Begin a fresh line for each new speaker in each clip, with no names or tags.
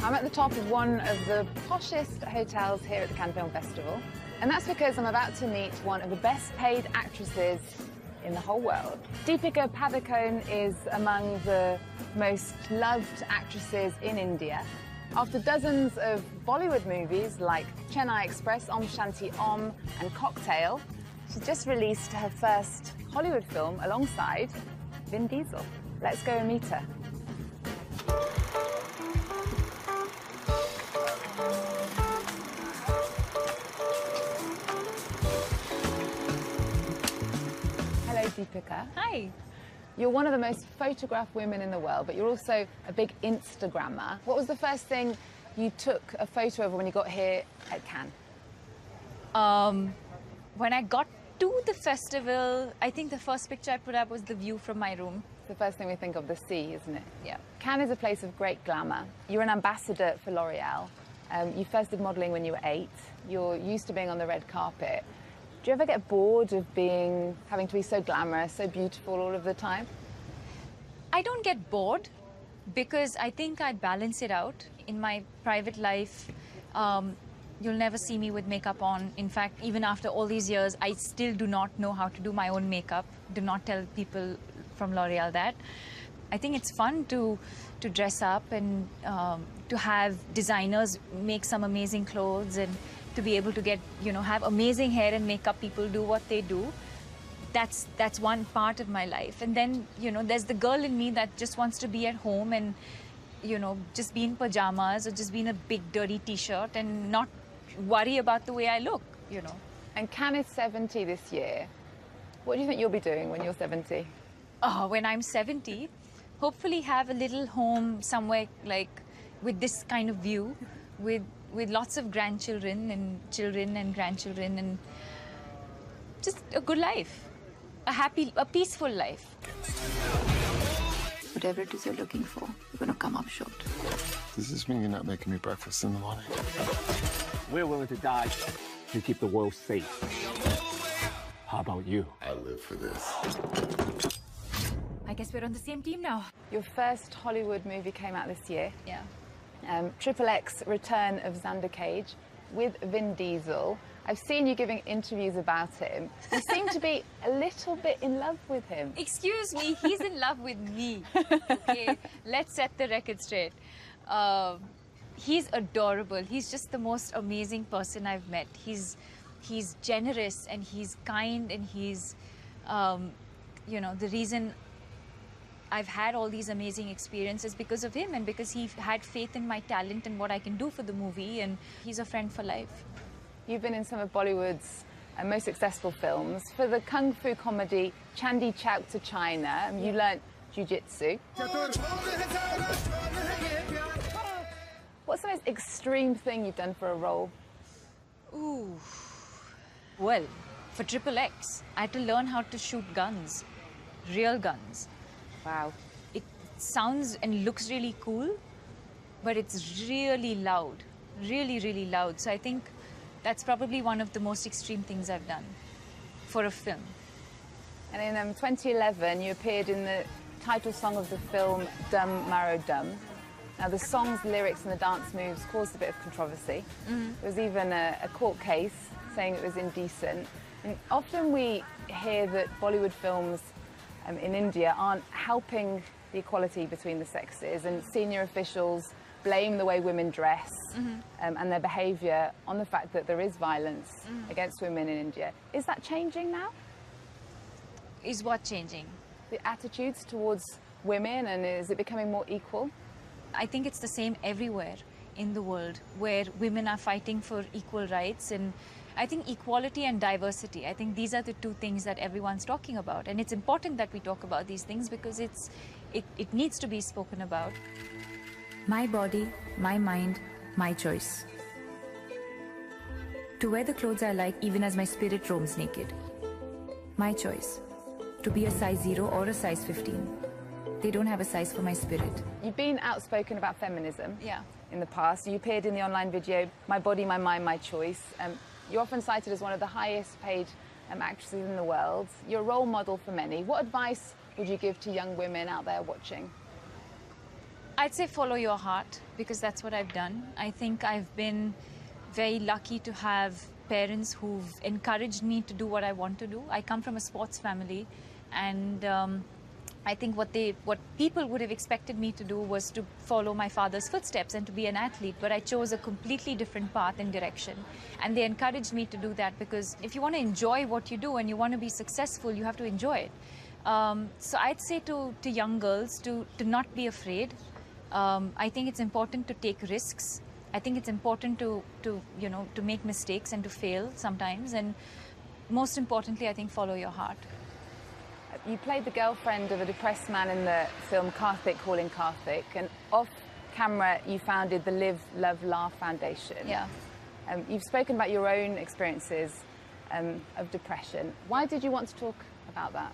I'm at the top of one of the poshest hotels here at the Cannes Film Festival, and that's because I'm about to meet one of the best paid actresses in the whole world. Deepika Padukone is among the most loved actresses in India. After dozens of Bollywood movies like Chennai Express, Om Shanti Om and Cocktail, she's just released her first Hollywood film alongside Vin Diesel. Let's go and meet her. Hello, Deepika.
Hi.
You're one of the most photographed women in the world, but you're also a big Instagrammer. What was the first thing you took a photo of when you got here at Cannes?
When I got to the festival, I think the first picture I put up was the view from my room.
The first thing we think of, the sea, isn't it?
Yeah.
Cannes is a place of great glamour. You're an ambassador for L'Oreal. You first did modelling when you were 8. You're used to being on the red carpet. Do you ever get bored of having to be so glamorous, so beautiful all of the time?
I don't get bored because I think I balance it out. In my private life, you'll never see me with makeup on. In fact, even after all these years, I still do not know how to do my own makeup. Do not tell people from L'Oreal that. I think it's fun to dress up and to have designers make some amazing clothes and to be able to get, have amazing hair and makeup people do what they do. That's one part of my life. And then, there's the girl in me that just wants to be at home and, just be in pajamas or just be in a big dirty t-shirt and not worry about the way I look,
And Cannes is 70 this year. What do you think you'll be doing when you're 70?
Oh, when I'm 70, hopefully have a little home somewhere like with this kind of view, with lots of grandchildren and children and grandchildren and just a good life, a peaceful life.
Whatever it is you're looking for, you're gonna come up short.
Does this mean you're not making me breakfast in the morning?
We're willing to die to keep the world safe. How about you?
I live for this.
I guess we're on the same team now.
Your first Hollywood movie came out this year.
Yeah.
XXX Return of Xander Cage with Vin Diesel. I've seen you giving interviews about him. You seem to be a little bit in love with him.
Excuse me, he's in love with me. Okay, let's set the record straight. He's adorable. He's just the most amazing person I've met. He's generous and he's kind and he's, the reason I've had all these amazing experiences because of him and because he had faith in my talent and what I can do for the movie, and he's a friend for life.
You've been in some of Bollywood's most successful films. For the kung fu comedy Chandi Chowk to China, you learnt jiu-jitsu. What's the most extreme thing you've done for a role?
Ooh. Well, for XXX, I had to learn how to shoot guns, real guns.
Wow.
It sounds and looks really cool, but it's really loud, really, really loud. So I think that's probably one of the most extreme things I've done for a film.
And in 2011, you appeared in the title song of the film, Dum Maro Dum. Now, the song's lyrics and the dance moves caused a bit of controversy. There was even a court case saying it was indecent. And often we hear that Bollywood films in India aren't helping the equality between the sexes, and senior officials blame the way women dress and their behaviour on the fact that there is violence against women in India. Is that changing now?
Is what changing?
The attitudes towards women, and is it becoming more equal?
I think it's the same everywhere in the world where women are fighting for equal rights, and I think equality and diversity, I think these are the two things that everyone's talking about, and it's important that we talk about these things because it needs to be spoken about.
My body, my mind, my choice. To wear the clothes I like even as my spirit roams naked. My choice. To be a size 0 or a size 15. They don't have a size for my spirit.
You've been outspoken about feminism in the past. You appeared in the online video, My Body, My Mind, My Choice. You're often cited as one of the highest paid actresses in the world. You're a role model for many. What advice would you give to young women out there watching?
I'd say follow your heart, because that's what I've done. I think I've been very lucky to have parents who've encouraged me to do what I want to do. I come from a sports family, and I think what people would have expected me to do was to follow my father's footsteps and to be an athlete, but I chose a completely different path and direction. And they encouraged me to do that, because if you want to enjoy what you do and you want to be successful, you have to enjoy it. So I'd say to young girls to not be afraid. I think it's important to take risks. I think it's important to make mistakes and to fail sometimes. And most importantly, I think follow your heart.
You played the girlfriend of a depressed man in the film Karthik Calling Karthik, and off camera you founded the Live, Love, Laugh Foundation.
Yeah.
You've spoken about your own experiences of depression. Why did you want to talk about that?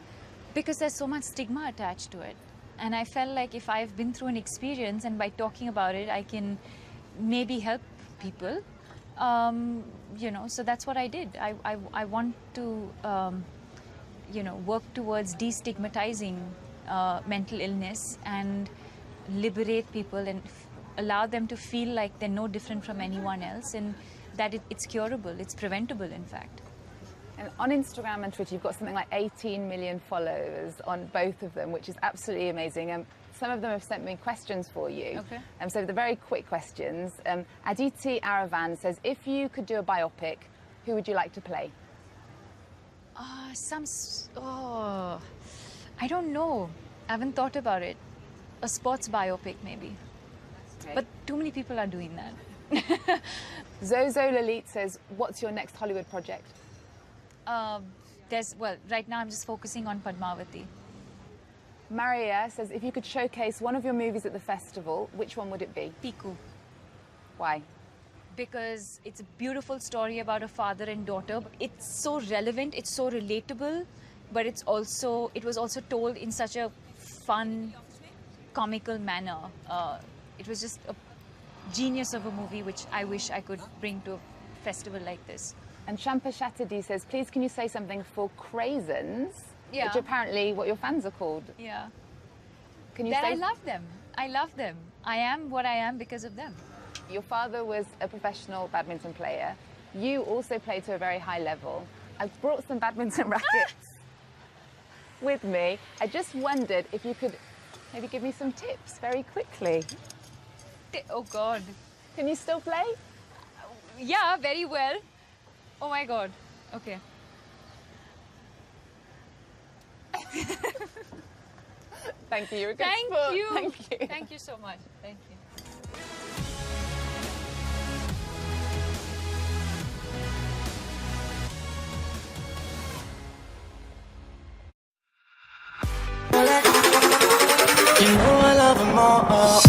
Because there's so much stigma attached to it. And I felt like if I've been through an experience and by talking about it, I can maybe help people. So that's what I did. I want to, work towards destigmatizing mental illness and liberate people and allow them to feel like they're no different from anyone else, and that it's curable, it's preventable, in fact.
And on Instagram and Twitter, you've got something like 18 million followers on both of them, which is absolutely amazing. Some of them have sent me questions for you.
Okay.
So the very quick questions. Aditi Aravan says, if you could do a biopic, who would you like to play?
I don't know. I haven't thought about it. A sports biopic, maybe.
Okay.
But too many people are doing that.
Zozo Lalit says, what's your next Hollywood project?
Right now I'm just focusing on Padmavati.
Maria says, if you could showcase one of your movies at the festival, which one would it be?
Piku.
Why?
Because it's a beautiful story about a father and daughter. It's so relevant, it's so relatable, but it was also told in such a fun, comical manner. It was just a genius of a movie, which I wish I could bring to a festival like this.
And Shampa Chatterjee says, please can you say something for Craisins,
Yeah.
which apparently what your fans are called.
Yeah.
Can you
That
say?
I love them. I love them. I am what I am because of them.
Your father was a professional badminton player. You also played to a very high level. I've brought some badminton rackets with me. I just wondered if you could maybe give me some tips very quickly.
Oh, God.
Can you still play?
Yeah, very well. Oh, my God. Okay.
Thank you. You're a good
Thank
sport.
you.
Thank you.
Thank you so much. Thank you.
You know I love them all.